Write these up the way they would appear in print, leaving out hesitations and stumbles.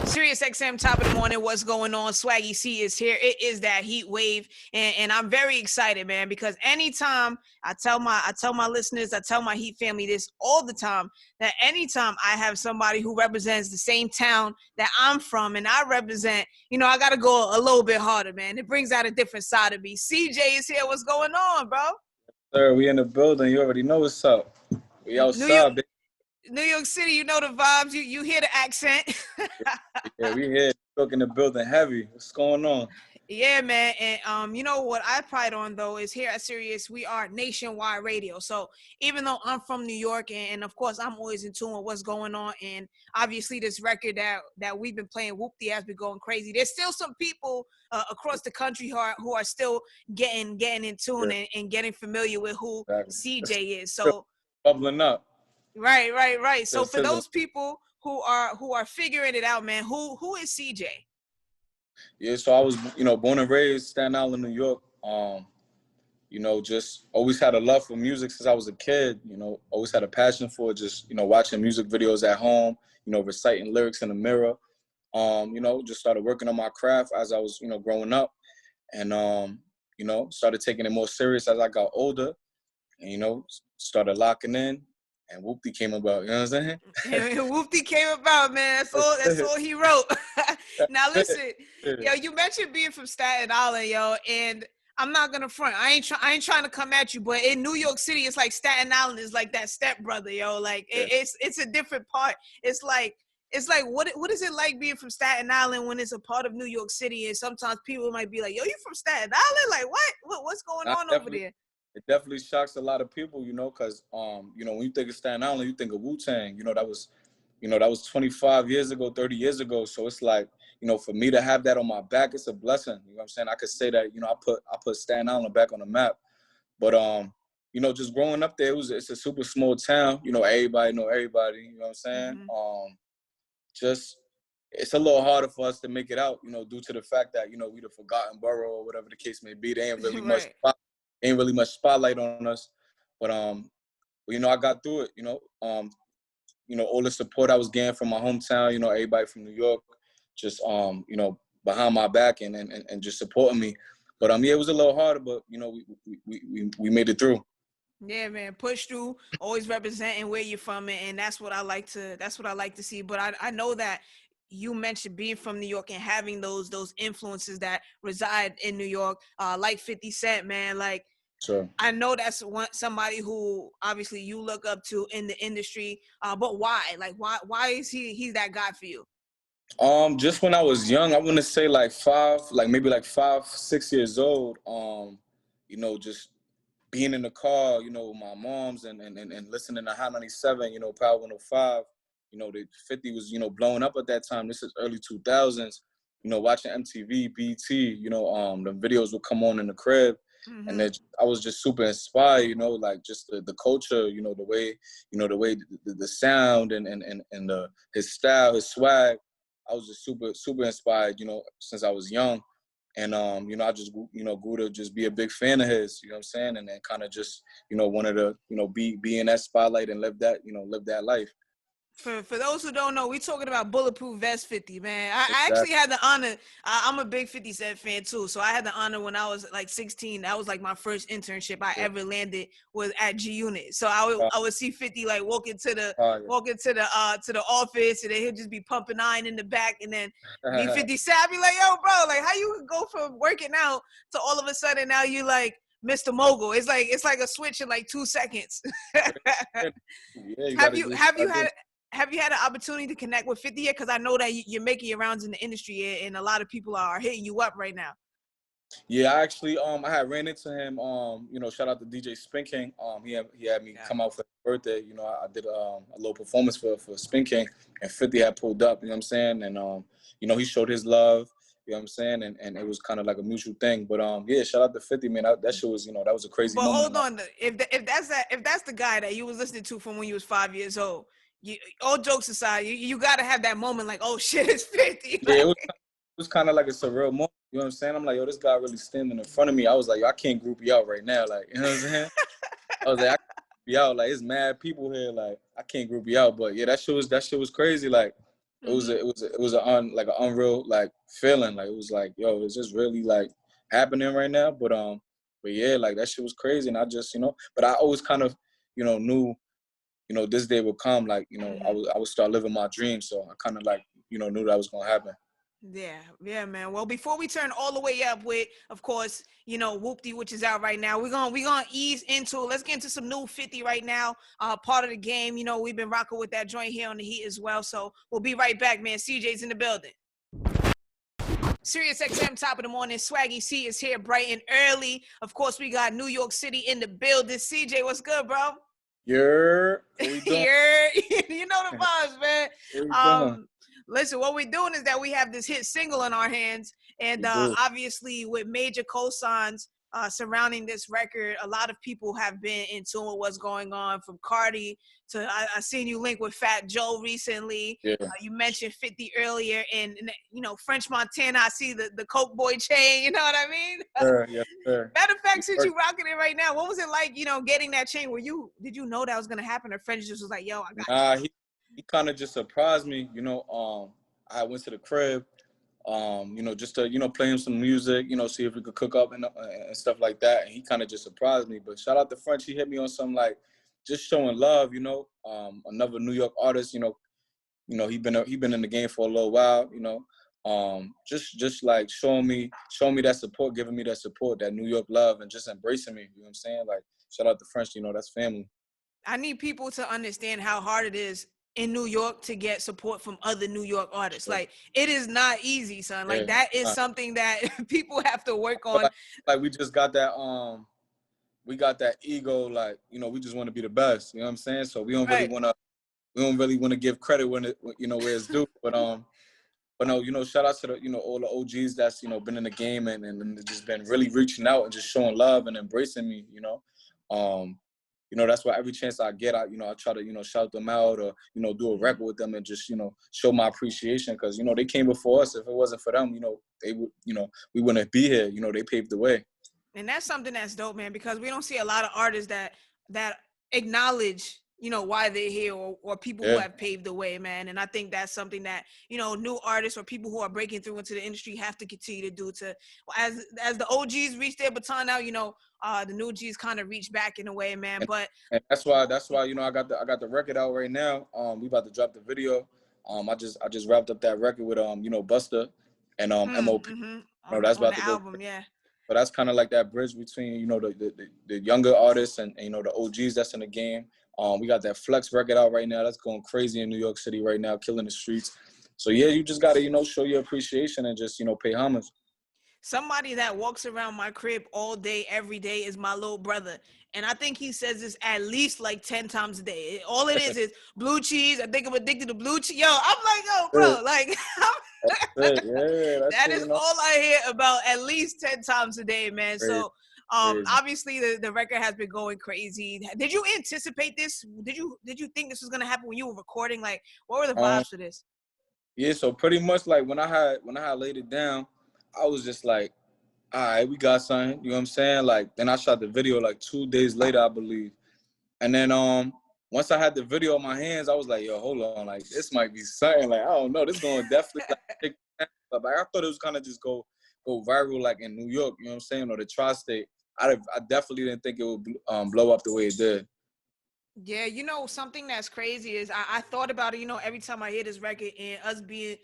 SiriusXM top of the morning. What's going on? Swaggy Sie is here. It is that heat wave, and I'm very excited, man, because anytime I tell my listeners, I tell my Heat family this all the time, that anytime I have somebody who represents the same town that I'm from and I represent, I got to go a little bit harder, man. It brings out a different side of me. CJ is here. What's going on, bro? Sir, we in the building. You already know what's up. We outside, baby. New York City, you know the vibes. You hear the accent. Yeah, we here. Look in the building heavy. What's going on? Yeah, man. And you know what I pride on though is here at Sirius, we are nationwide radio. So even though I'm from New York, and of course I'm always in tune with what's going on, and obviously this record that we've been playing, Whoopty, has been going crazy. There's still some people across the country who are still getting in tune and getting familiar with who CJ is. So bubbling up. Right. So for those people who are figuring it out, man, who is CJ? Yeah, so I was, born and raised Staten Island, New York. Just always had a love for music since I was a kid. Always had a passion for it, just, watching music videos at home, reciting lyrics in the mirror. Just started working on my craft as I was, growing up. And, started taking it more serious as I got older. And, started locking in. And Whoopty came about, you know what I'm saying? Whoopty came about, man. That's all he wrote. Now listen, yo, you mentioned being from Staten Island, yo, and I'm not gonna front. I ain't trying to come at you, but in New York City, it's like Staten Island is like that stepbrother, yo. Like it's a different part. It's like what is it like being from Staten Island when it's a part of New York City? And sometimes people might be like, yo, you from Staten Island? Like what's going on over there? It definitely shocks a lot of people, because, when you think of Staten Island, you think of Wu-Tang. That was 25 years ago, 30 years ago. So it's like, for me to have that on my back, it's a blessing. You know what I'm saying? I could say that, I put Staten Island back on the map. But, just growing up there, it's a super small town. Everybody know everybody. You know what I'm saying? Mm-hmm. It's a little harder for us to make it out, due to the fact that, we the forgotten borough or whatever the case may be. There ain't really much spotlight on us, but I got through it. All the support I was getting from my hometown, everybody from New York, just behind my back and just supporting me. But yeah, it was a little harder, but we made it through. Yeah, man, push through, always representing where you're from, and that's what I like to see. But I know that you mentioned being from New York and having those influences that reside in New York, like 50 Cent, man. Like, sure. I know that's somebody who obviously you look up to in the industry. But why? Like, why is he's that guy for you? Just when I was young, I want to say maybe 5, 6 years old. Just being in the car, with my moms and listening to Hot 97, Power 105. The 50 was, blowing up at that time. This is early 2000s. Watching MTV, BT, the videos would come on in the crib. Mm-hmm. And then I was just super inspired, like just the culture, the way, the sound and his style, his swag. I was just super, super inspired, since I was young. And, I just, grew to just be a big fan of his, you know what I'm saying? And then kind of just, wanted to, be in that spotlight and live that life. For those who don't know, we talking about Bulletproof Vest 50, man. I actually had the honor. I'm a big 50 Cent fan too, so I had the honor when I was like 16. That was like my first internship I ever landed was at G Unit. So I would see 50 like walk into the office, and then he'll just be pumping iron in the back, and then be 50 Cent. I'd be like, yo, bro, like how you go from working out to all of a sudden now you like Mr. Mogul. It's like a switch in like 2 seconds. Have you had an opportunity to connect with 50 yet? Because I know that you're making your rounds in the industry, and a lot of people are hitting you up right now. Yeah, I actually I had ran into him. Shout out to DJ Spin King. He had me come out for his birthday. I did a little performance for Spin King, and 50 had pulled up. You know what I'm saying? And he showed his love. You know what I'm saying? And it was kind of like a mutual thing. But yeah, shout out to 50, man. That shit was that was a crazy moment. But hold on, if that's the guy that you was listening to from when you was 5 years old. All jokes aside, you got to have that moment like, oh shit, it's 50. Yeah, it was kind of like a surreal moment. You know what I'm saying? I'm like, yo, this guy really standing in front of me. I was like, yo, I can't group you out right now. Like, you know what I'm saying? I was like, I can't group you out. Like, it's mad people here. Like, I can't group you out. But yeah, that shit was crazy. Like, it was like an unreal like feeling. Like it was like, yo, it's just really like happening right now. But yeah, like that shit was crazy, and I just, but I always kind of, knew, this day would come. Like, I would start living my dream. So I kind of like, knew that was gonna happen. Yeah, man. Well, before we turn all the way up with, of course, Whoopty, which is out right now, we're gonna ease into. Let's get into some new 50 right now. Part of the game. We've been rocking with that joint here on the Heat as well. So we'll be right back, man. CJ's in the building. SiriusXM top of the morning. Swaggy Sie is here bright and early. Of course, we got New York City in the building. CJ, what's good, bro? Yeah. What we doing? You know the vibes, man. Listen, what we're doing is that we have this hit single in our hands, and obviously with major cosigns surrounding this record, a lot of people have been in tune with what's going on, from Cardi to I seen you link with Fat Joe recently. Yeah. You mentioned 50 earlier, and French Montana. I see the Coke Boy chain. You know what I mean? Yes, sir. Matter of fact, since you rocking it right now, what was it like? Getting that chain. Did you know that was gonna happen, or French just was like, "Yo, I got." He kind of just surprised me. I went to the crib. Just to, play him some music, see if we could cook up and stuff like that. And he kind of just surprised me. But shout out to French. He hit me on some like just showing love, another New York artist, he been in the game for a little while, just like showing me that support, giving me that support, that New York love, and just embracing me. You know what I'm saying? Like, shout out to French, that's family. I need people to understand how hard it is in New York to get support from other New York artists. Like, it is not easy, son. Like, that is something that people have to work on. Like we just got that we got that ego, like, we just want to be the best. You know what I'm saying? So we don't really want to give credit when it, where it's due. But no, shout out to the, all the OGs that's, been in the game and just been really reaching out and just showing love and embracing me, that's why every chance I get, I try to, shout them out or, do a record with them and just, show my appreciation. Cause, they came before us. If it wasn't for them, they would, we wouldn't be here. They paved the way. And that's something that's dope, man, because we don't see a lot of artists that acknowledge, why they're here, or people who have paved the way, man. And I think that's something that, new artists or people who are breaking through into the industry have to continue to do, to, as the OGs reach their baton now, the new G's kind of reach back in a way, man. And that's why, I got the record out right now. We about to drop the video. I just wrapped up that record with Busta and MOP. That's about to go. Album, yeah. But that's kind of like that bridge between, the younger artists and the OGs that's in the game. We got that Flex record out right now. That's going crazy in New York City right now, killing the streets. So, yeah, you just got to, show your appreciation and just, pay homage. Somebody that walks around my crib all day, every day is my little brother. And I think he says this at least like 10 times a day. All it is blue cheese. I think I'm addicted to blue cheese. Yo, I'm like, yo, bro, like, that is all I hear about at least 10 times a day, man. Crazy. So obviously the record has been going crazy. Did you anticipate this? Did you think this was gonna happen when you were recording? Like, what were the vibes for this? Yeah, so pretty much like when I had laid it down, I was just like, all right, we got something. You know what I'm saying? Like, then I shot the video like 2 days later, I believe. And then once I had the video in my hands, I was like, yo, hold on, like this might be something. Like, I don't know, this going definitely like, I thought it was gonna just go viral like in New York, you know what I'm saying, or the tri-state. I definitely didn't think it would blow up the way it did. Yeah, something that's crazy is I thought about it, every time I hear this record, and us being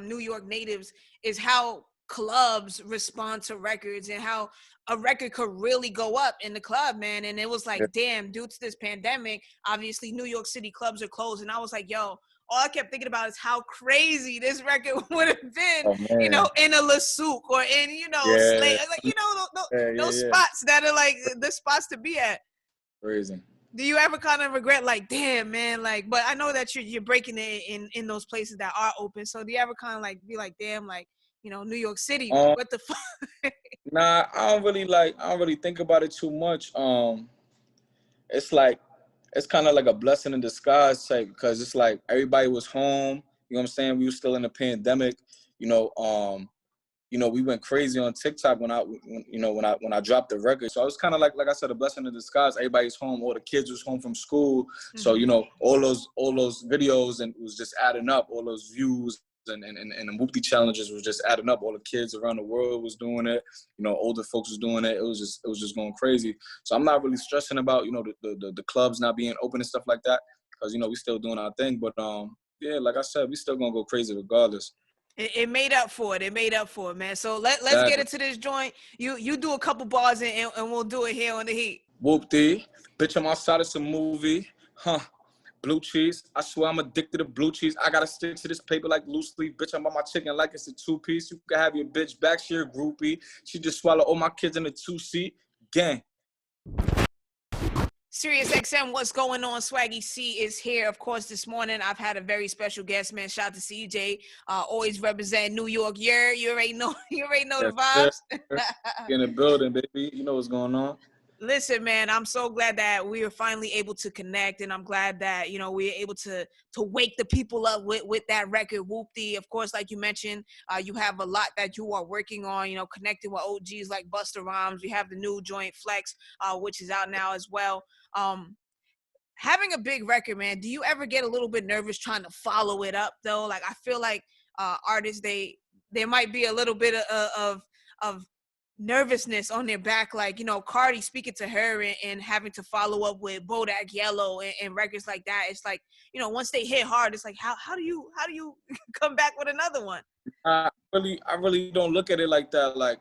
New York natives, is how clubs respond to records and how a record could really go up in the club, man. And it was like, damn, due to this pandemic, obviously New York City clubs are closed. And I was like, yo, all I kept thinking about is how crazy this record would have been, in a La Souk or in, Slay, like, those spots that are like the spots to be at. Crazy. Do you ever kind of regret, like, damn, man, like, but I know that you're breaking it in those places that are open. So do you ever kind of like be like, damn, like, New York City, what the fuck? Nah, I don't really think about it too much. It's kind of like a blessing in disguise type, because it's like everybody was home. You know what I'm saying? We were still in the pandemic. you know, we went crazy on TikTok when I dropped the record. So I was kind of like I said, a blessing in disguise. Everybody's home, all the kids was home from school. Mm-hmm. So, you know, all those videos and was just adding up, all those views and the Whoopty challenges was just adding up. All the kids around the world was doing it. You know, older folks was doing it. It was just going crazy. So I'm not really stressing about, you know, the clubs not being open and stuff like that, because, you know, we still doing our thing. But yeah, like I said, we still gonna go crazy regardless. It made up for it. It made up for it, man. So let's get into this joint. You do a couple bars and we'll do it here on The Heat. Whoopty, bitch, I'm outside of some movie, huh? Blue cheese, I swear I'm addicted to blue cheese. I gotta stick to this paper like loose leaf. Bitch, I'm on my chicken like it's a 2-piece. You can have your bitch back, she a groupie. She just swallow all my kids in a 2-seat. Gang. SiriusXM, what's going on? Swaggy Sie is here. Of course, this morning I've had a very special guest, man. Shout out to CJ. Always represent New York. You already know the vibes. In the building, baby. You know what's going on. Listen, man, I'm so glad that we were finally able to connect, and I'm glad that, you know, we were able to wake the people up with that record, Whoopty. Of course, like you mentioned, you have a lot that you are working on, you know, connecting with OGs like Busta Rhymes. We have the new joint Flex, which is out now as well. Having a big record, man, do you ever get a little bit nervous trying to follow it up, though? Like, I feel like artists, there might be a little bit of nervousness on their back, like, you know, Cardi speaking to her and having to follow up with Bodak Yellow and records like that. It's like, you know, once they hit hard, it's like, how do you come back with another one? I really don't look at it like that. Like,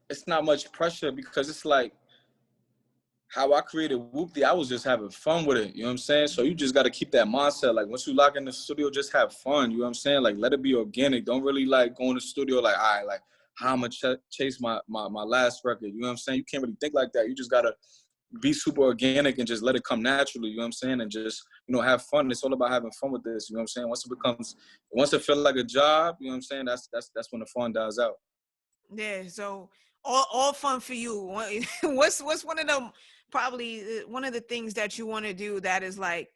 it's not much pressure, because it's like, how I created Whoopty, I was just having fun with it. You know what I'm saying? So you just got to keep that mindset. Like, once you lock in the studio, just have fun. You know what I'm saying? Like, let it be organic. Don't really, like, go in the studio like, all right, like, how I'm going to chase my last record. You know what I'm saying? You can't really think like that. You just got to be super organic and just let it come naturally. You know what I'm saying? And just, you know, have fun. It's all about having fun with this. You know what I'm saying? Once it feels like a job, you know what I'm saying? That's when the fun dies out. Yeah. So all fun for you. What's one of them, probably one of the things that you want to do that is like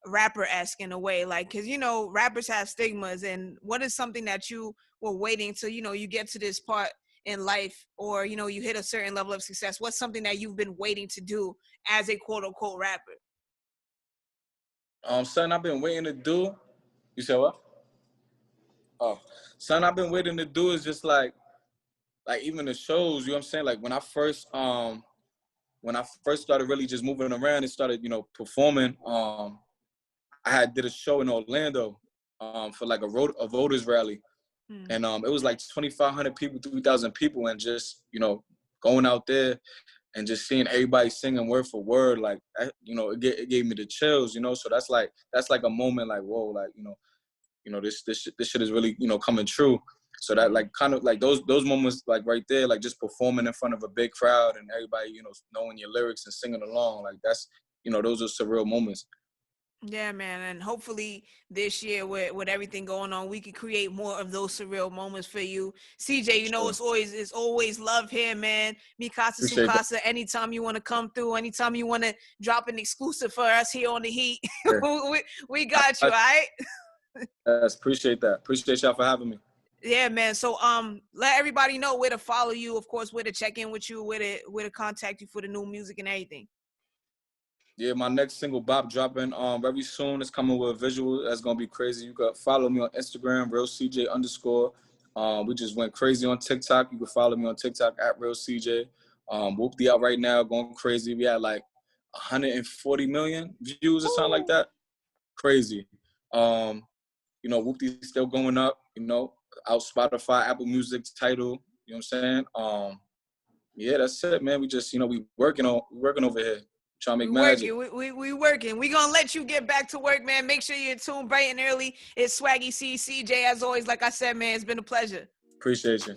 rapper-esque in a way, like, because, you know, rappers have stigmas, and what is something that you were waiting till, you know, you get to this part in life, or, you know, you hit a certain level of success? What's something that you've been waiting to do as a quote-unquote rapper? Something I've been waiting to do. You said what? Oh, something I've been waiting to do is just like even the shows. You know what I'm saying? Like, when I first started really just moving around and started, you know, performing, I did a show in Orlando for like a voters rally. And it was like 2,500 people, 3,000 people, and just, you know, going out there and just seeing everybody singing word for word, like, you know, it gave me the chills, you know. So that's like a moment like, whoa, like, you know, this shit is really, you know, coming true. So that, like, kind of like those moments, like right there, like just performing in front of a big crowd and everybody, you know, knowing your lyrics and singing along, like, that's, you know, those are surreal moments. Yeah, man, and hopefully this year with everything going on, we can create more of those surreal moments for you. CJ, you know, it's always love here, man. Mikasa Sukasa, anytime you want to come through, anytime you want to drop an exclusive for us here on The Heat, yeah. we got you, all right? Yes, appreciate that. Appreciate y'all for having me. Yeah, man. So let everybody know where to follow you, of course, where to check in with you, where to contact you for the new music and everything. Yeah, my next single, Bop, dropping very soon. It's coming with a visual that's gonna be crazy. You can follow me on Instagram, RealCJ_. We just went crazy on TikTok. You can follow me on TikTok at RealCJ. Whoopty out right now, going crazy. We had like 140 million views or something like that. Crazy. You know, Whoopty's still going up. You know, out Spotify, Apple Music, Tidal. You know what I'm saying? Yeah, that's it, man. We just, you know, we working over here. Trying to make magic. We working. We gonna let you get back to work, man. Make sure you're tuned bright and early. It's Swaggy Sie, CJ, as always. Like I said, man, it's been a pleasure. Appreciate you.